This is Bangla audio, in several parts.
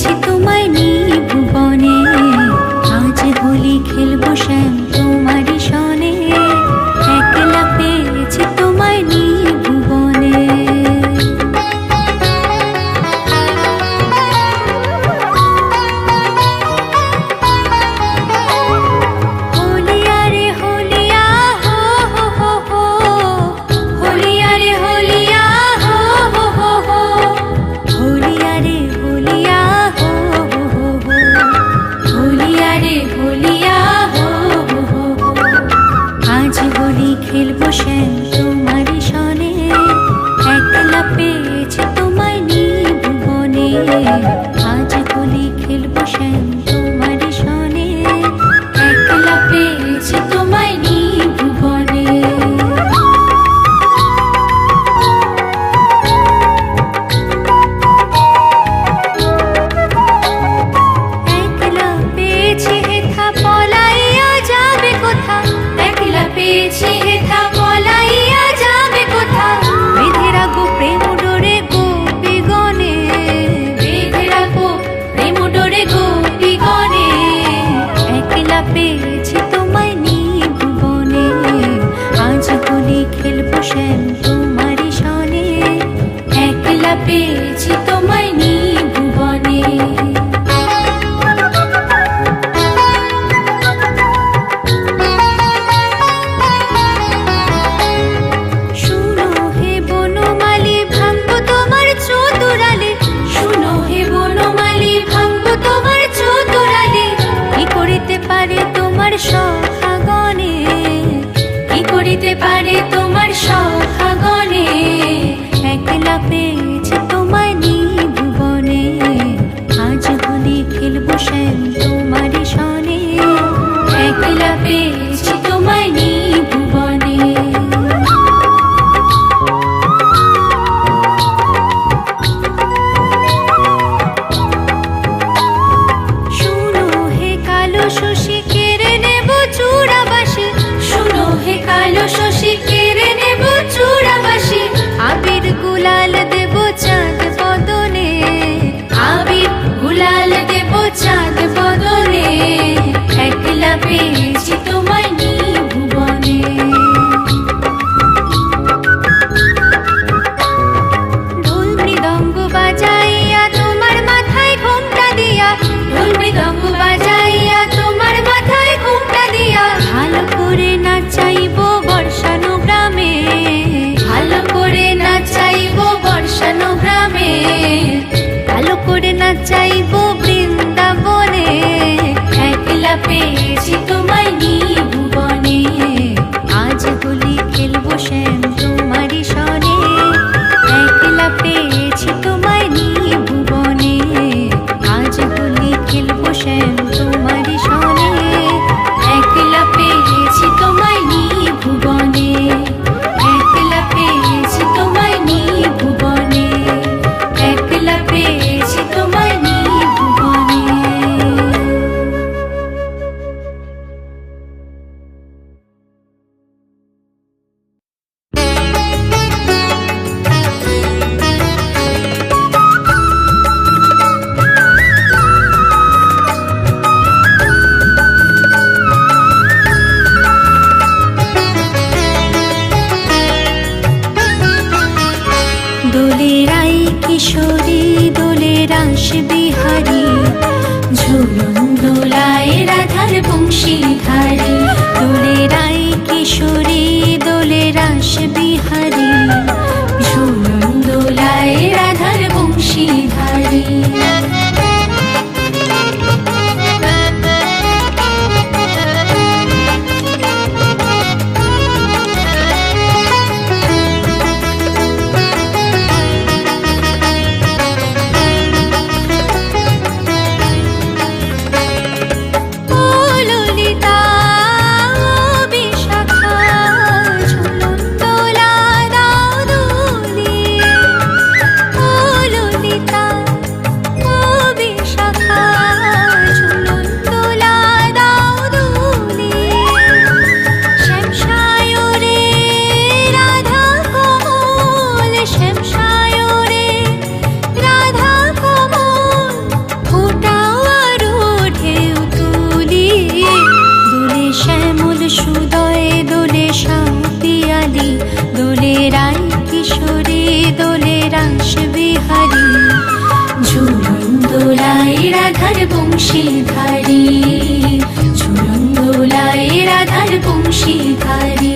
পেয়েছি তোমায় নিয়ে ভুবনে, আজ হোলি খেলবো শ্যাম তোমারই সনে, একলা পেয়েছি তোমায় নিয়ে ভুবনে। হোলিয়া রে হোলিয়া হো হো হো হো, হোলিয়া রে হোলিয়া হো হো হো হো, হোলিয়া রে হোলিয়া হো হো হো হো, হোলিয়া রে হোলিয়া হো হো হো হো। আজ হোলি খেলবো শ্যাম তোমারই সনে, একলা পেয়েছি তোমায় নিয়ে ভুবনে, আজ হোলি খেলবো শ্যাম তোমারই সনে, একলা পেয়েছি তোমায় নিয়ে ভুবনে। একলা পেয়েছি হেথা পলাইয়া যাবে কোথা, একলা পেয়েছি হেথা পলাইয়া যাবে কোথা, বেঁধে রাখো প্রেম ডোরে গোপী গণে, বেঁধে রাখো প্রেম ডোরে গোপী গণে, একলা পেয়েছি তোমায় নিয়ে ভুবনে, আজ হোলি খেলবো শ্যাম তোমারই সনে, একলা পেয়েছি তোমায় নিয়ে ভুবনে। শুনো হে বনমালী ভাঙবো তোমার চতুরালে, শুনো হে বনমালী ভাঙবো তোমার চতুরালে, কি করিতে পারে তোমার সখাগণে, কি করিতে পারে তোমার সখাগণে, একলা পেয়েছি তোমায় নিয়ে ভুবনে, আজ হোলি খেলবো শ্যাম তোমারই সনে, একলা পেয়েছি তোমায় নিয়ে ভুবনে। শুনো হে কালো শশী কেড়ে নেব চূড়াবাসী, শুনো হে কালো শশী কেড়ে নেব চূড়াবাসী, আবির গুলাল দেব চাঁদ বদনে, আবির গুলাল দেব চাঁদ বদনে, একলা পেয়েছি তোমায় নিয়ে ভুবনে। ঢোল মৃদঙ্গ বাজাইয়া তোমার মাথায় ঘোমটা দিয়া, ঢোল মৃদঙ্গ বাজাইয়া তোমার মাথায় ঘোমটা দিয়া, ভালো করে নাচাইবো বর্ষানো গ্রামে, ভালো করে নাচাইবো বর্ষানো গ্রামে, ভালো করে নাচাইবো বৃন্দাবনে, একলা পেয়েছি তোমায় নিয়ে ভুবনে, আজ হোলি খেলবো শ্যাম তোমারই সনে, একলা পেয়েছি তোমায় নিয়ে ভুবনে, আজ হোলি খেলবো শ্যাম তোমারই সনে, একলা পেয়েছি তোমায় নিয়ে ভুবনে, একলা পেয়েছি তোমায় নিয়ে ভুবনে, একলা পেয়েছি তোমায় নিয়ে ভুবনে। দোলের আই কিশোরী দোলের রাস বিহারী, ঝুলন দোলায় রাধার বংশীধারী, দোলের আই কিশোরী দোলের রাস বিহারী, ঝুলন দোলায় রাধার বংশীধারী। ও ললিতা ও বিশাখা, ঝুলন দোলায় বংশীধারী, ঝুলন দোলায় রাধার বংশীধারী।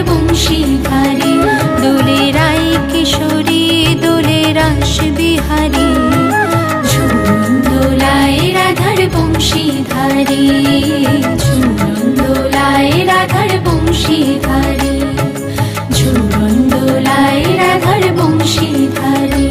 বংশীধারী দোলে রাই কিশোরী দোলে রাস বিহারী, ঝুলন দোলায় রাধার বংশীধারী, ঝুলন দোলায় রাধার বংশীধারী, ঝুলন দোলায় রাধার বংশীধারী।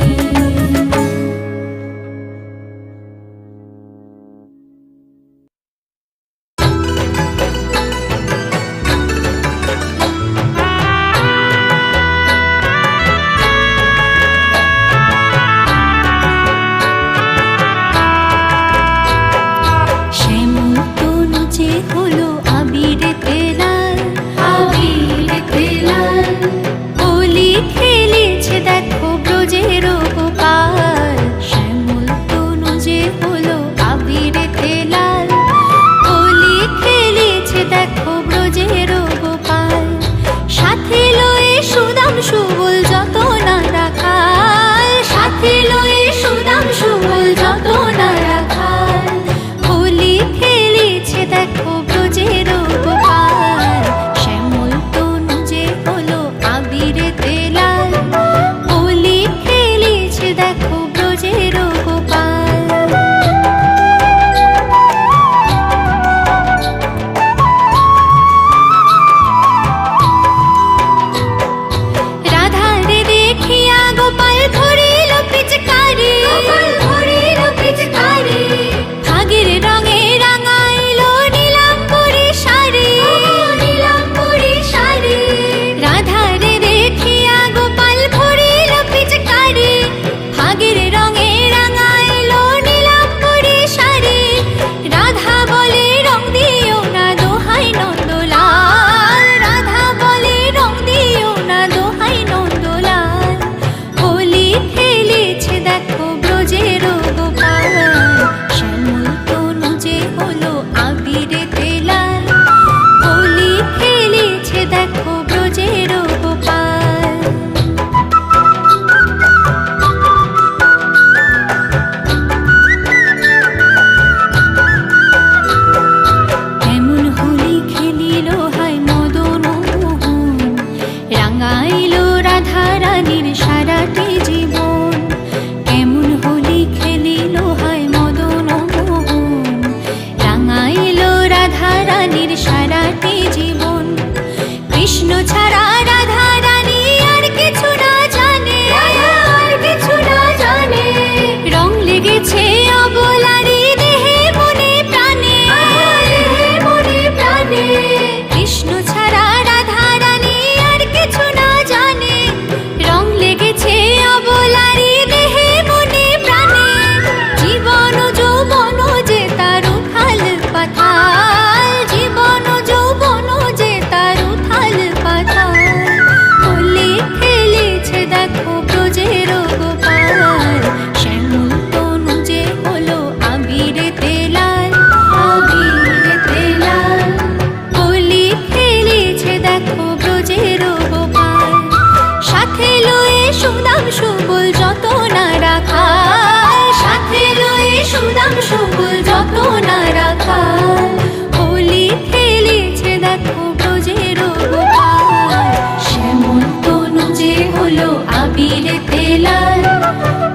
আবির তেলাল,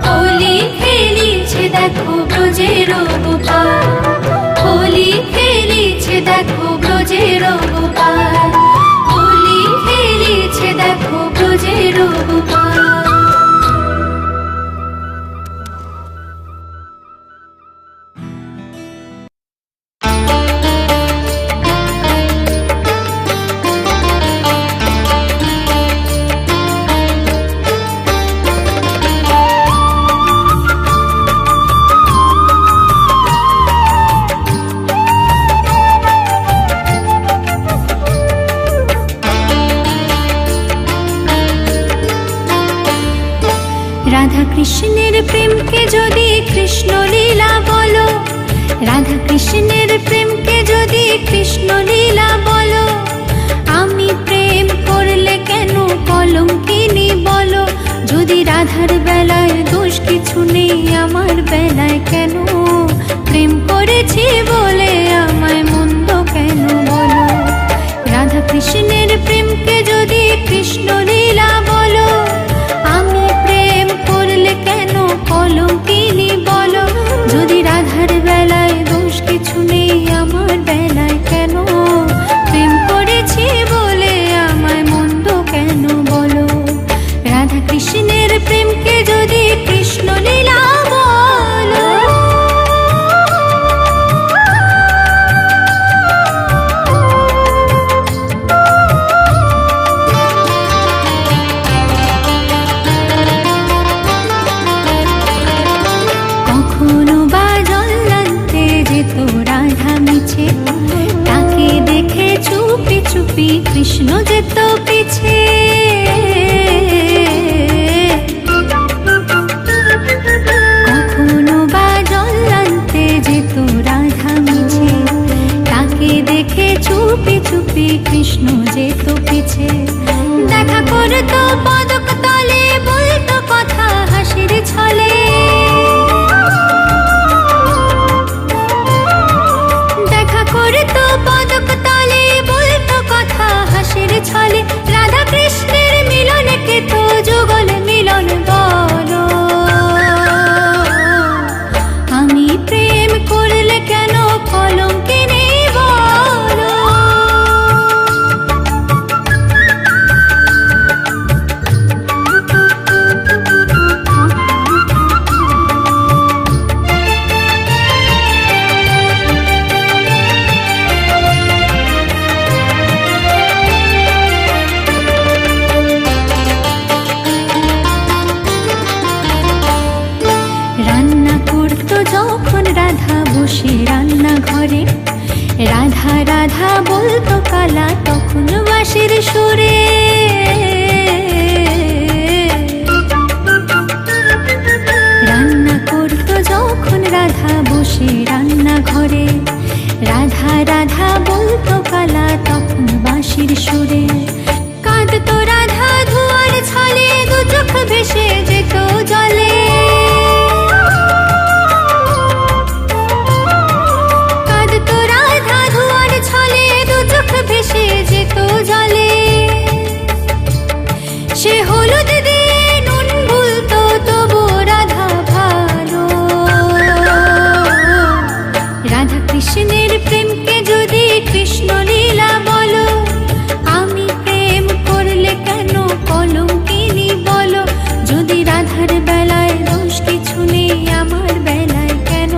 হোলি খেলিছে দেখো আমার বেলায় কেন? প্রেম করেছি বলে আমায় মন্দ কেন বলো? রাধা কৃষ্ণের প্রেমকে যদি কৃষ্ণ লীলা বলো, আমি প্রেম করলে কেন কলঙ্কিনী বলো? যদি রাধার বেলায় দোষ কিছু নেই, আমার বেলায় কেন? প্রেম করেছি বলে আমায় মন্দ কেন বলো? রাধা কৃষ্ণের প্রেমকে যদি কৃষ্ণ লীলা বলো। কখনো বা জল্লান্তে যেত রাধা মিছে, তাকে দেখে চুপি চুপি কৃষ্ণ যেত পিছে। কখনো বা জল্লান্তে যেত রাধা মিছে, তাকে দেখে চুপি চুপি কৃষ্ণ যেত পিছে। দেখা করতো পদক তলে, বলতো কথা হাসির ছলে। দেখা করতো পদক তলে, বলতো কথা হাসির ছলে। রাধা কৃষ্ণের মিলনকে তো যুগল মিলন বলো। আমি প্রেম করলে কেন কলঙ্কিনী বলো? রান্না করতো যখন রাধা বসে রান্না ঘরে, রাধা রাধা বলতো কালা তখন বাঁশির সুরে। রান্না করতো যখন রাধা বসে রান্না ঘরে, রাধা রাধা বলতো কালা তখন বাঁশির সুরে। কাঁদতো রাধা ধোয়ার ছলে, দু চোখ ভেসে যেত জলে। কাঁদতো রাধা ধোয়ার ছলে, দু চোখ ভেসে যেত জলে। সে হলুদ দিয়ে নুন ভুলতো, তবু রাধা ভালো। রাধা কৃষ্ণের প্রেমকে যদি কৃষ্ণ লীলা বলো, আমি প্রেম করলে কেন কলঙ্কিনী বলো? যদি রাধার বেলায় দোষ কিছু নেই, আমার বেলায় কেন?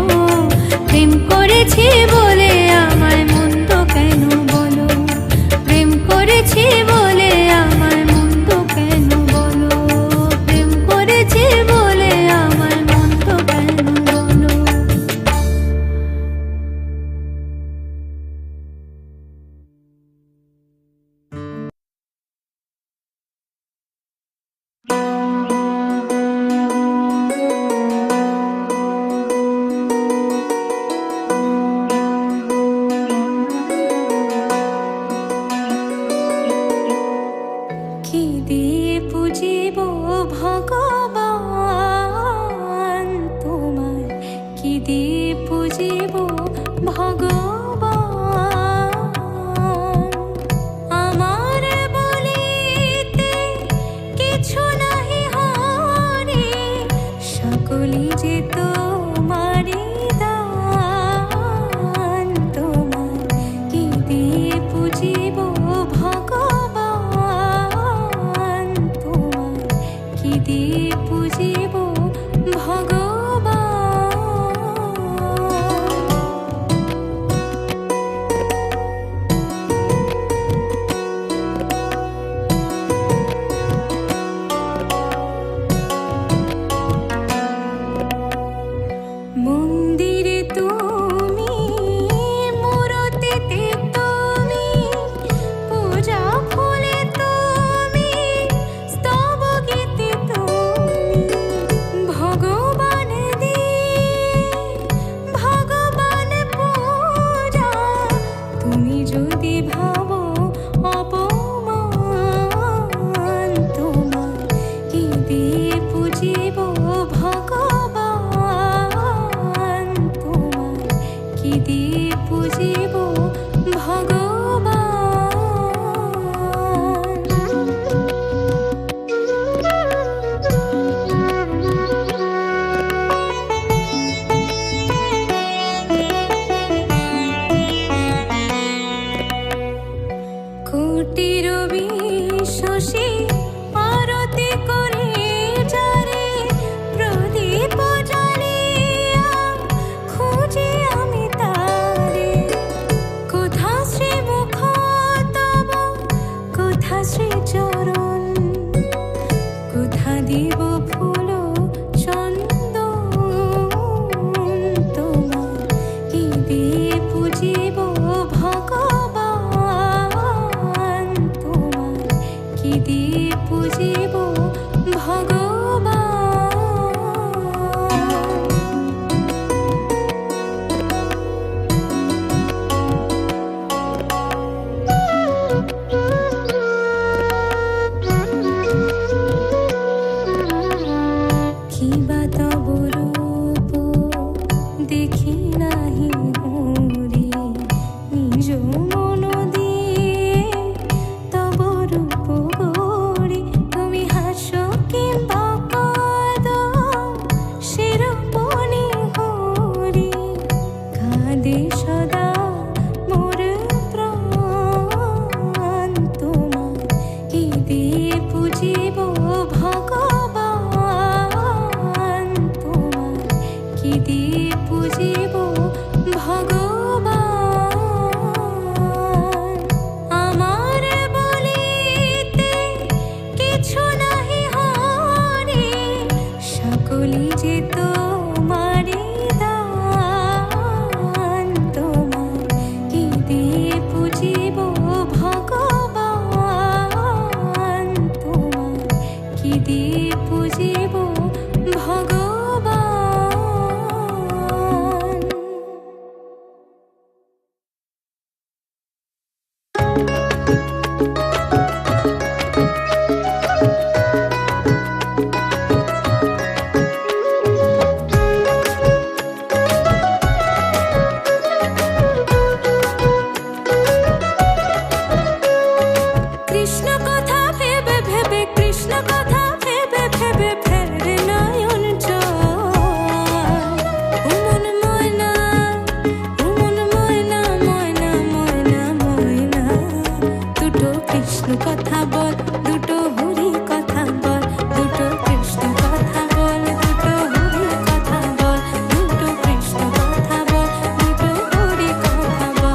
প্রেম করেছি বলে আমায় মন্দ কেন বলো? প্রেম করেছি বলে আমায় মন্দ কেন বলো? প্রেম করেছি বলে আমায় মন্দ কেন বলো? কি দিয়ে পুজিব ভগবান তোমার? কি দিয়ে পুজিব ভগবান? আমার বলিতে কিছু নাহি হরি, সকলি যে তোমারি দান। তোমার কি দিয়ে পুজিব ভগবান? তোমার কি দিয়ে পুজিব ভগবান? কি দিয়ে পুজিব ভগবান। আমার বলিতে কিছু নাহি হরি, সকলি যে তোমারি দান। তোমার কি দিয়ে পুজিব ভগবান, তোমার কি দিয়ে পুজিব ভগবান। কৃষ্ণ কথা ভেবে ভেবে, কৃষ্ণ কথা ভেবে ভেবে ফেরে নয়ন জল। উমন ময়না, উমন ময়না, ময়না ময়না ময়না, দুটো কৃষ্ণ কথা বল, দুটো হরি কথা বল, দুটো কৃষ্ণ কথা বল, দুটো হরি কথা বল, দুটো কৃষ্ণ কথা বল, দুটো হরি কথা বল।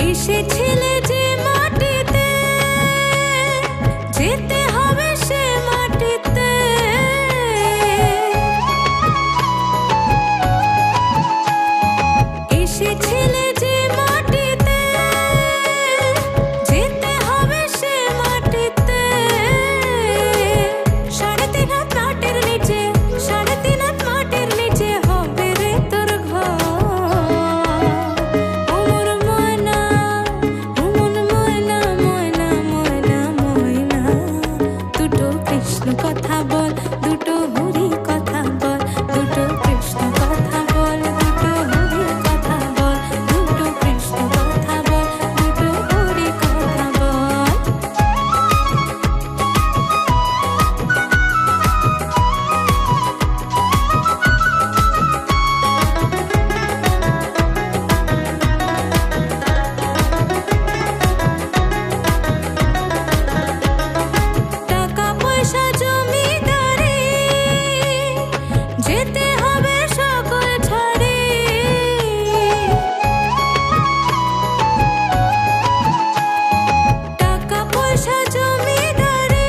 এসেছিলে যে মাটিতে, যেতে হবে সে মাটিতে। এসেছিলে যে মাটিতে, যেতে হবে সে মাটিতে। 3.5 হাত মাটির নিচে, 3.5 হাত মাটির নিচে হবে রে তোর ঘর। উমর ময়না, উমন ময়না, ময়না ময়না ময়না, দুটো কৃষ্ণ কথা বল, দুটো হরি কথা বল, দুটো কৃষ্ণ কথা বল, দুটো হরি কথা বল, দুটো কৃষ্ণ কথা বল, দুটো হরি কথা বল। টাকা পয়সা জমিদারি, যেতে হবে সকল ছাড়ি। টাকা পয়সা জমিদারি,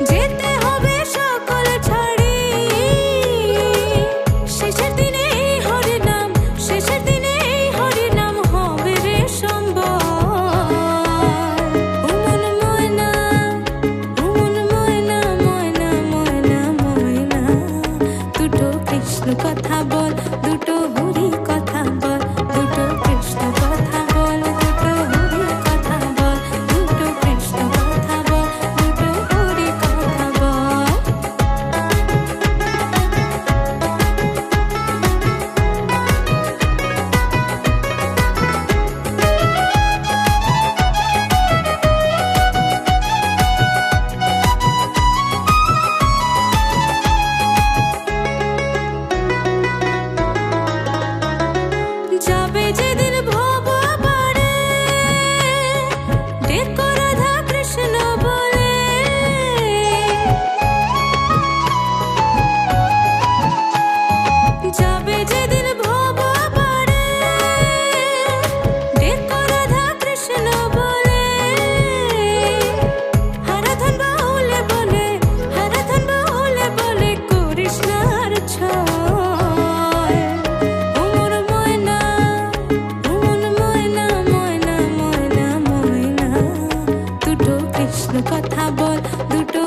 যেতে হবে সকল ছাড়ি। শেষের দিনে এই হরি নাম, শেষের দিনে এই হরি নাম হবে রে সম্বল। উমন ময়না, উমন ময়না, ময়না ময়না ময়না, দুটো কৃষ্ণ কথা বল, দুটো হরি কথা বল, দুটো কৃষ্ণ কথা বল, দুটো হরি কথা বল, দুটো কৃষ্ণ কথা বল, দুটো হরি কথা বল। যাবে যেদিন ভব পারে, ডেকো রাধা কৃষ্ণ বলে। যাবে যেদিন ভব পারে, ডেকো রাধা কৃষ্ণ বলে। হারাধন বাহুলে বলে, হারাধন বাহুলে বলে, করিস না আর ছয়। উমর ময়না, উমন ময়না, ময়না ময়না ময়না, দুটো কৃষ্ণ কথা বল, দুটো